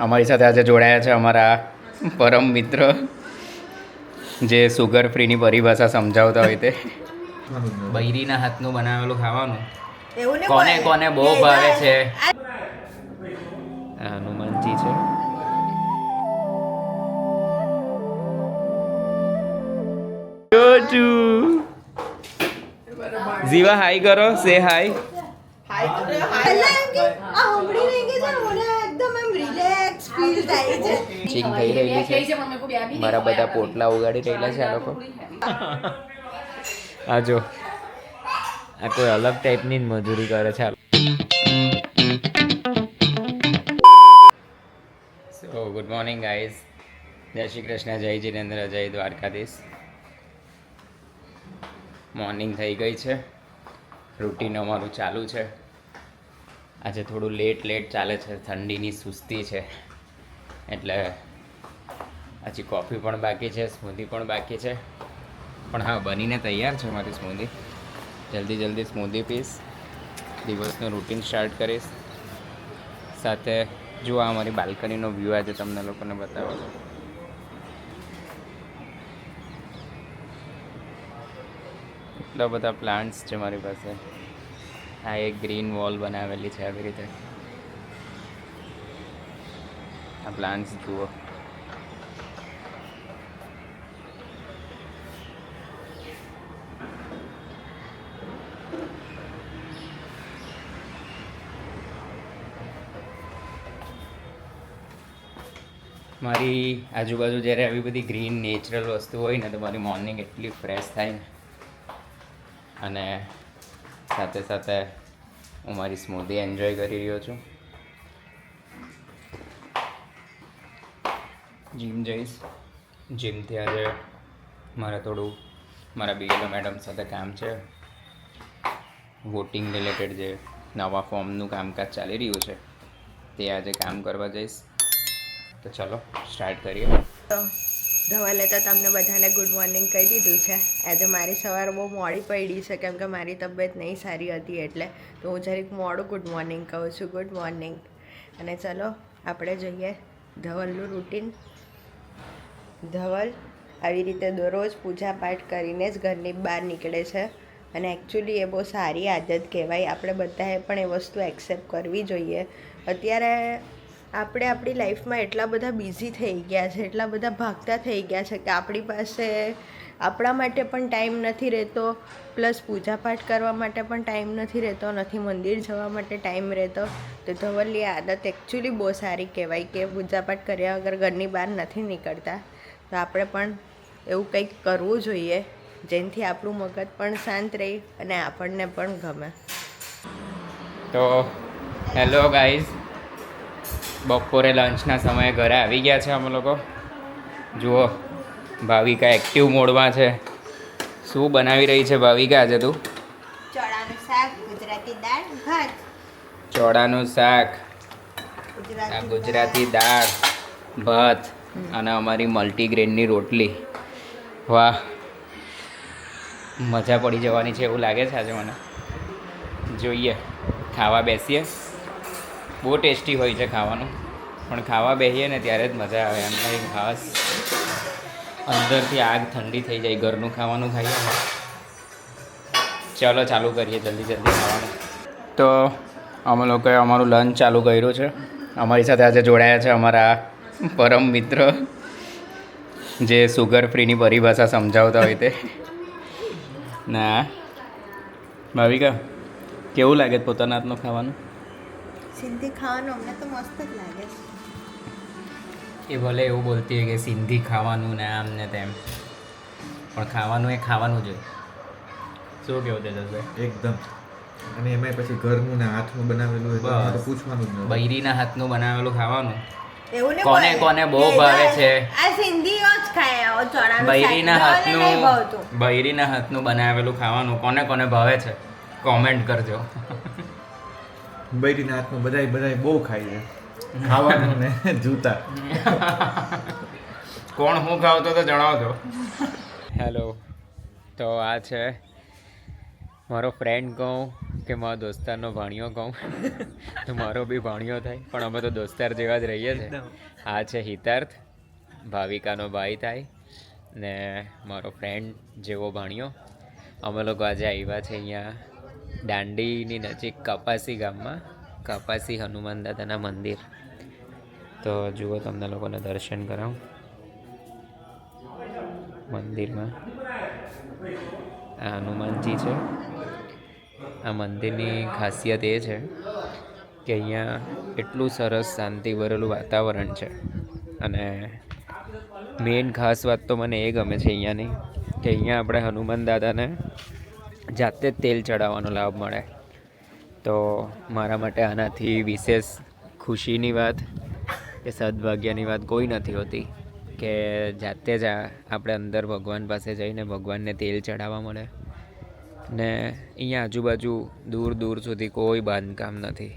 અમારી સાથે આજે જોડાયા છે અમારા પરમ મિત્ર જે સુગર ફ્રીની પરિભાષા સમજાવતા હોય તે બૈરીના હાથનું બનાવેલું ખાવાનું કોને કોને બહુ ભાવે છે. હનુમાનજી છે. જીવા હાઈ કરો, સે હાઈ. ચીંગ થઈ રહેલી છે. મારા બધા પોટલા ઉગાડી રહેલા છે આ લોકો. આ જો આ કોઈ અલગ ટાઈપની મજૂરી કરે છે. સો ગુડ મોર્નિંગ ગાઈઝ. જય શ્રી કૃષ્ણ, જય જીનેન્દ્ર, જય દ્વારકાધીશ. મોર્નિંગ થઈ ગઈ છે. રૂટીન અમારું ચાલુ છે. આજે થોડું લેટ ચાલે છે. ઠંડીની સુસ્તી છે એટલે હજી કોફી પણ બાકી છે, સ્મૂધી પણ બાકી છે. પણ હા, બનીને તૈયાર છે મારી સ્મૂધી. જલ્દી સ્મૂધી પીશ, દિવસનું રૂટીન સ્ટાર્ટ કરીશ. સાથે જો આ મારી બાલ્કનીનો વ્યૂ આજે તમને લોકોને બતાવો. એટલા બધા પ્લાન્ટ્સ છે મારી પાસે. આ એક ગ્રીન વોલ બનાવેલી છે આવી રીતે. આ પ્લાન્ટ્સ જુઓ. મારી આજુબાજુ જ્યારે આવી બધી ગ્રીન નેચરલ વસ્તુ હોય ને તો મારી મોર્નિંગ એટલી ફ્રેશ થાય ને. અને સાથે સાથે હું મારી સ્મૂધી એન્જોય કરી રહ્યો છું. જીમ જઈશ. જીમથી આજે મારા બીએલઓ મેડમ સાથે કામ છે. વોટિંગ રિલેટેડ જે નવા ફોર્મનું કામકાજ ચાલી રહ્યું છે તે આજે કામ કરવા જઈશ. તો ચલો સ્ટાર્ટ કરીએ. ધવલે તો તમને બધાને ગુડ મોર્નિંગ કહી દીધું છે. આજે મારી સવાર બહુ મોડી પડી છે કેમ કે મારી તબિયત નહીં સારી હતી એટલે તો હું જરીક મોડું ગુડ મોર્નિંગ કહું છું. Good morning. અને ચલો આપણે જોઈએ ધવલનું રૂટીન. ધવલ આવી રીતે દરરોજ પૂજા પાઠ કરીને જ ઘરની બહાર નીકળે છે અને એકચ્યુઅલી એ બહુ સારી આદત કહેવાય. આપણે બધાએ પણ એ વસ્તુ એક્સેપ્ટ કરવી જોઈએ. અત્યારે આપણે આપણી લાઈફમાં એટલા બધા બિઝી થઈ ગયા છે, એટલા બધા ભાગતા થઈ ગયા છે કે આપણી પાસે આપણા માટે પણ ટાઈમ નથી રહેતો, પ્લસ પૂજાપાઠ કરવા માટે પણ ટાઈમ નથી રહેતો, નથી મંદિર જવા માટે ટાઈમ રહેતો. તો ધવલની આદત એકચ્યુઅલી બહુ સારી કહેવાય કે પૂજાપાઠ કર્યા વગર ઘરની બહાર નથી નીકળતા. તો આપણે પણ એવું કંઈક કરવું જોઈએ જેનાથી આપણું મગજ પણ શાંત રહે અને આપણને પણ ગમે. તો હેલો ગાઈઝ, બપોરે લંચના સમયે ઘરે આવી ગયા છે અમે લોકો. જુઓ ભાવિકા એક્ટિવ મોડમાં છે. શું બનાવી રહી છે ભાવિકા આજે તું? ચોળાનું શાક, ગુજરાતી દાળ, ભાત. ચોળાનું શાક, ગુજરાતી દાળ, ભાત અને અમારી મલ્ટીગ્રેનની રોટલી. વાહ, મજા પડી જવાની છે એવું લાગે છે આજે મને. જોઈએ, ખાવા બેસીએ. બહુ ટેસ્ટી હોય છે ખાવાનું, પણ ખાવા બેસીએ ને ત્યારે જ મજા આવે. એમ કંઈ ખાસ અંદરથી આગ ઠંડી થઈ જાય ઘરનું ખાવાનું ખાઈએ ને. ચલો ચાલુ કરીએ જલ્દી ખાવાનું. તો અમે લોકોએ અમારું લંચ ચાલુ કર્યું છે. અમારી સાથે આજે જોડાયા છે અમારા પરમ મિત્ર જે સુગર ફ્રીની પરિભાષા સમજાવતા હોય તે. ના ભાવિકા, કેવું લાગે પોતાના હાથનું ખાવાનું? સિંધી ખાવાનું અમને તો મસ્ત જ લાગે છે. એ ભલે એવું બોલતી હોય કે સિંધી ખાવાનું ને આમ ને તેમ, પણ ખાવાનું એ ખાવાનું જ હોય. શું કેવું તેજસભાઈ? એકદમ. અને એમાંય પછી ઘરનું ને હાથનું બનાવેલું હોય તો પૂછવાનું જ ન. બૈરીના હાથનું બનાવેલું ખાવાનું એવું ને કોને કોને બહુ ભાવે છે. આ સિંધીઓ જ ખાય. ચોળાનું બૈરીના હાથનું બનાવેલું ખાવાનું કોને કોને ભાવે છે કોમેન્ટ કરજો. બૈરીના હાથનું બધાય બહુ ખાય છે ખાવાનું ને જૂતા. કોણ હું ખાવતો તો જણાવજો. હેલો, તો આ છે મારો ફ્રેન્ડ કહું કે મારા દોસ્તારનો ભાણિયો કહું તો મારો બી ભાણિયો થાય, પણ અમે તો દોસ્તાર જેવા જ રહીએ છીએ. આ છે હિતાર્થ, ભાવિકાનો ભાઈ થાય ને મારો ફ્રેન્ડ જેવો ભાણિયો. અમે લોકો આજે આવ્યા છે અહીંયા દાંડીની નજીક કપાસી ગામમાં, કપાસી હનુમાન દાદાના મંદિર. તો જુઓ તમને લોકોને દર્શન કરાવું મંદિરમાં. આ હનુમાનજી છે. આ મંદિરની ખાસિયત એ છે કે અહીંયા એટલું સરસ શાંતિ ભરેલું વાતાવરણ છે. અને મેઇન ખાસ વાત તો મને એ ગમે છે અહીંયાની કે અહીંયા આપણે હનુમાન દાદાને જાતે જ તેલ ચડાવવાનો લાભ મળે. તો મારા માટે આનાથી વિશેષ ખુશીની વાત કે સદભાગ્યની વાત કોઈ નથી હોતી કે જાતે જ આપણે અંદર ભગવાન પાસે જઈને ભગવાનને તેલ ચડાવવા મળે. ને અહીંયા આજુબાજુ દૂર દૂર સુધી કોઈ બાંધકામ નથી,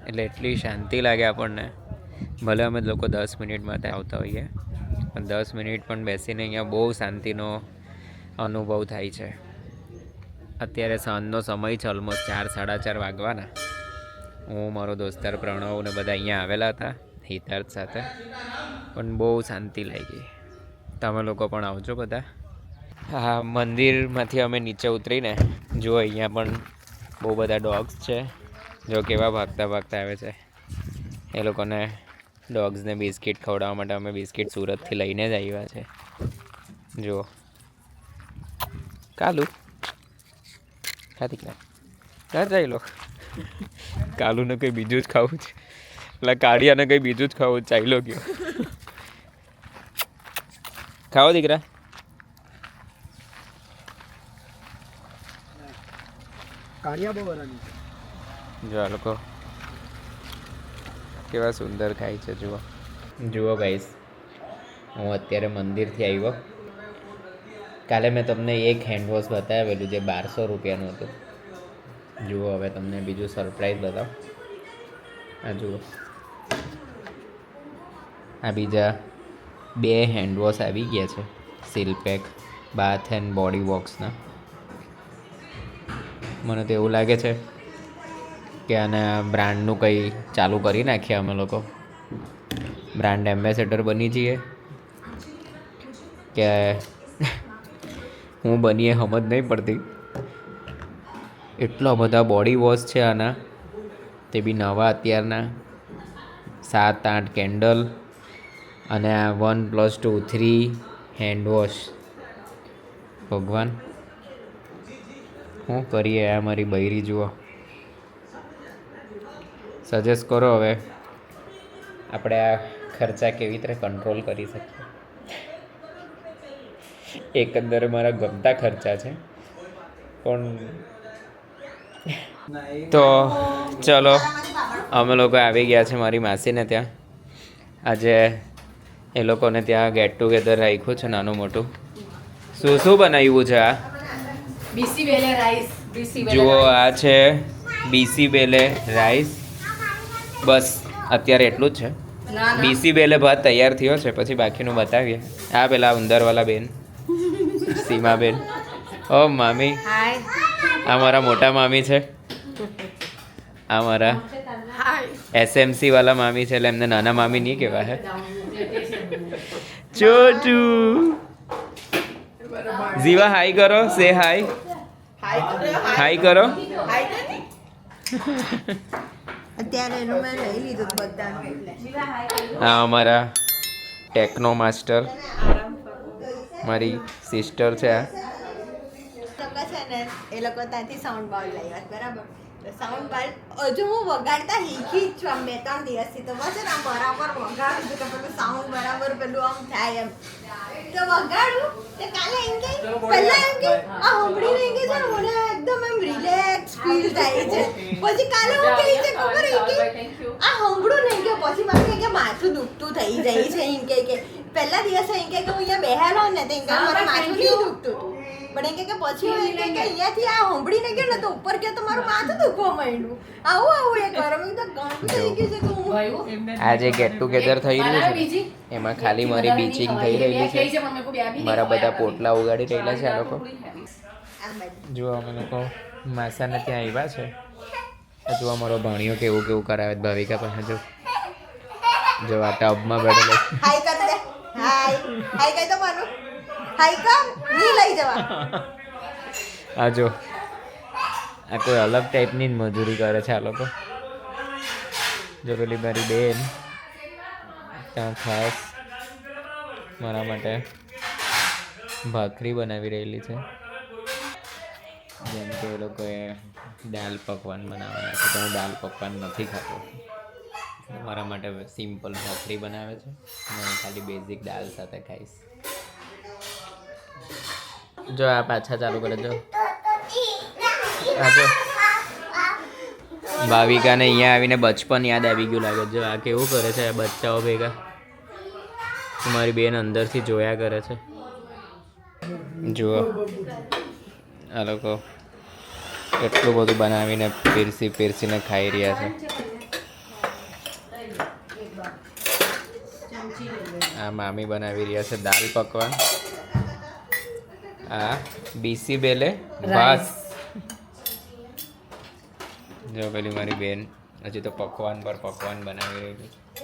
એટલે એટલી શાંતિ લાગે આપણને. ભલે અમે લોકો 10 મિનિટ માટે આવતા હોઈએ, પણ 10 મિનિટ પણ બેસીને અહીંયા બહુ શાંતિનો અનુભવ થાય છે. અત્યારે સાંજનો સમય છે, ઓલમોસ્ટ 4-4:30 વાગવાના. હું મારો દોસ્તાર પ્રણવ ને બધા અહીંયા આવેલા હતા હિતાર્થ સાથે, પણ બહુ શાંતિ લાગી. તમે લોકો પણ આવજો બધા. હા, મંદિરમાંથી અમે નીચે ઉતરીને જો અહીંયા પણ બહુ બધા ડોગ્સ છે. જો કેવા ભાગતા ભાગતા આવે છે. એ લોકોને ડોગ્સને બિસ્કિટ ખવડાવવા માટે અમે બિસ્કિટ સુરતથી લઈને જ આવ્યા છે. જુઓ કાલુ ખાતી ક્યાં જાય લો. કાલુને કંઈ બીજું જ ખાવું છે, એટલે કાળિયાને કંઈ બીજું જ ખાવું ચાલ્યો ગયો. ખાઓ દીકરા. જો આ લોકો કેવા સુંદર ખાય છે. જુઓ ગાઈસ, હું અત્યારે મંદિરથી આવ્યો. કાલે મેં તમને એક હેન્ડવોશ બતાવેલું જે 1200 રૂપિયાનું હતું. જુઓ હવે તમને બીજું સરપ્રાઈઝ બતાવો. આ જુઓ, આ બીજા 2 હેન્ડવોશ આવી ગયા છે સિલ્પેક બાથ એન્ડ બોડી વોક્સના. મને તો એવું લાગે છે કે આના બ્રાન્ડનું કંઈ ચાલુ કરી નાખીએ અમે લોકો. બ્રાન્ડ એમ્બેસેડર બની જઈએ કે હું બનીએ સમજ નહીં પડતી. એટલા બધા બોડી વોશ છે આના, તે બી નવા અત્યારના. 7-8 કેન્ડલ અને આ 1+2-3 હેન્ડ વોશ. ભગવાન શું કરીએ. આ મારી બૈરી જુઓ. સજેસ્ટ કરો હવે આપણે આ ખર્ચા કેવી રીતે કંટ્રોલ કરી શકીએ. એકંદરે મારા ગમતા ખર્ચા છે, પણ તો ચલો અમે લોકો આવી ગયા છે મારી માસીને ત્યાં. આજે એ લોકોને ત્યાં ગેટ ટુગેધર રાખ્યું છે નાનું મોટું. શું બનાવ્યું છે આ? બીસી બેલે રાઈસ. જુઓ આ છે બીસી બેલે રાઈસ. બસ અત્યારે એટલું જ છે. બીસી બેલે ભાત તૈયાર થયો છે, પછી બાકીનું બતાવીએ. આ પેલા ઉંદરવાલા બેન સીમાબેન. ઓ મામી, આ મારા મોટા મામી છે. આ મારા એસએમસી વાલા મામી છે, એટલે એમને નાના મામી નહીં કહેવાય. ચોટુ જીવા હાઈ કરો. સે હાઈ. હાઈ કરો. અત્યારે એનું મેં લઈ લીધું બધા. આ અમારા ટેકનો માસ્ટર મારી સિસ્ટર છે. આ લોકો છે ને એ લોકો ત્યાંથી સાઉન્ડ બાઉલ લાવ્યા, બરાબર? સાઉન્ડ બાઉલ હજુ હું વગાડતા શીખી જ છું આમ 2-3 દિવસથી. તો બસ ને બરાબર વગાડું છું કે પેલું સાઉન્ડ બરાબર પેલું આમ થાય એમ. તો વગાડું તે કાલે એમ કે પહેલા એમ કે આ સાંભળીને એમ કે છે ને મને એકદમ એમ રિલેક્સ ફીલ થાય છે. પછી કાલે હું કહી છે ખબર એમ કે આ સાંભળું નહીં કે પછી મારે કે માથું દુખતું થઈ જાય છે. એમ કે પહેલા દિવસે એમ કે હું અહીંયા બેહેલો ને તો એમ કે મારું માથું નહીં દુખતું હતું, પણ એમ કે પછી હું એમ કે અહીંયાથી આ સાંભળીને ગયો ને તો ઉપર ગયો તો મારું માથું દુખવા માંડ્યું. આવું એ કરો. મેં તો ગાંઠું થઈ ગયું છે કે હું આજે ગેટ ટુગેધર થઈ રહ્યું છે, એમાં ખાલી મારી બીચિંગ થઈ રહેલી છે. મારા બધા પોટલા ઉગાડી રહેલા છે આ લોકો. જો અમે લોકો માસાને ત્યાં આવ્યા છે. હજુ અમારો ભણ્યો કેવું કેવું કરાવે છે ભાવિકા પણ હજુ જો આ ટબમાં બેઠેલો છે. હાય કર દે હાય હાય કઈ તો માનું હાય કર ની લઈ જવા આ જો આ કોઈ અલગ ટાઈપની જ મજૂરી કરે છે આ લોકો. જો પેલી મારી બેન ત્યાં ખાસ મારા માટે ભાખરી બનાવી રહેલી છે. જેમ કે એ લોકોએ દાલ પકવાન બનાવવાના છે તો હું દાલ પકવાન નથી ખાતો. મારા માટે સિમ્પલ ભાખરી બનાવે છે અને હું ખાલી બેઝિક દાલ સાથે ખાઈશ. જો આ પાછા ચાલુ કરે જો આ જો ભાવિકાને અહીંયા આવીને બચપન યાદ આવી ગયું લાગે. જો આ કેવું કરે છે આ બચ્ચાઓ ભેગા. મારી બેન અંદરથી જોયા કરે છે. જુઓ આ લોકો એટલું બધું બનાવીને પીરસીને ખાઈ રહ્યા છે. આ મામી બનાવી રહ્યા છે દાલ પકવાન. આ બીસી બેલે ભાત. જો પેલી મારી બેન હજી તો પકવાન પર પકવાન બનાવી રહી છે.